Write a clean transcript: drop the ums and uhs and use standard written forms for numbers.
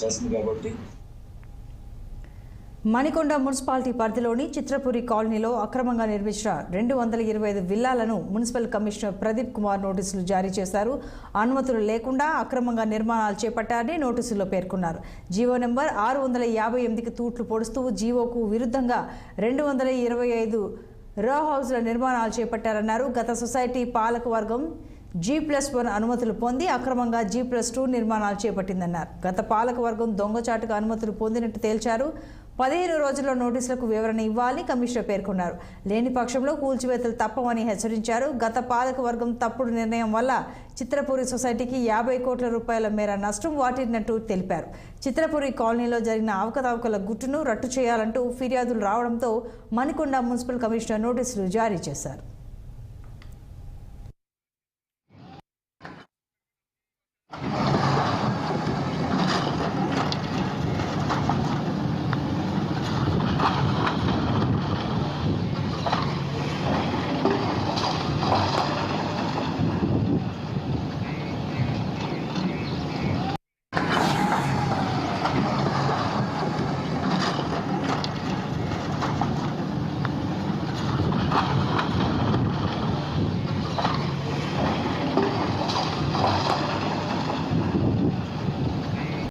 చేస్తుంది కాబట్టి మణికొండ మున్సిపాలిటీ పరిధిలోని చిత్రపురి కాలనీలో అక్రమంగా నిర్మించిన 225 విల్లాలను మున్సిపల్ కమిషనర్ ప్రదీప్ కుమార్ నోటీసులు జారీ చేశారు. అనుమతులు లేకుండా అక్రమంగా నిర్మాణాలు చేపట్టారని నోటీసుల్లో పేర్కొన్నారు. జీవో నెంబర్ 658కి తూట్లు పొడుస్తూ జీవోకు విరుద్ధంగా 225 రో హౌస్ల నిర్మాణాలు చేపట్టారన్నారు. గత సొసైటీ పాలకవర్గం G+1 అనుమతులు పొంది అక్రమంగా G+2 నిర్మాణాలు చేపట్టిందన్నారు. గత పాలకవర్గం దొంగచాటుగా అనుమతులు పొందినట్టు తేల్చారు. 15 రోజుల్లో నోటీసులకు వివరణ ఇవ్వాలి కమిషనర్ పేర్కొన్నారు. లేని పక్షంలో కూల్చివేతలు తప్పవని హెచ్చరించారు. గత పాలకవర్గం తప్పుడు నిర్ణయం వల్ల చిత్రపురి సొసైటీకి 50 కోట్ల రూపాయల మేర నష్టం వాటిల్లినట్టు తెలిపారు. చిత్రపురి కాలనీలో జరిగిన అవకతవకల గుట్టును రట్టు చేయాలంటూ ఫిర్యాదులు రావడంతో మణికొండ మున్సిపల్ కమిషనర్ నోటీసులు జారీ చేశారు.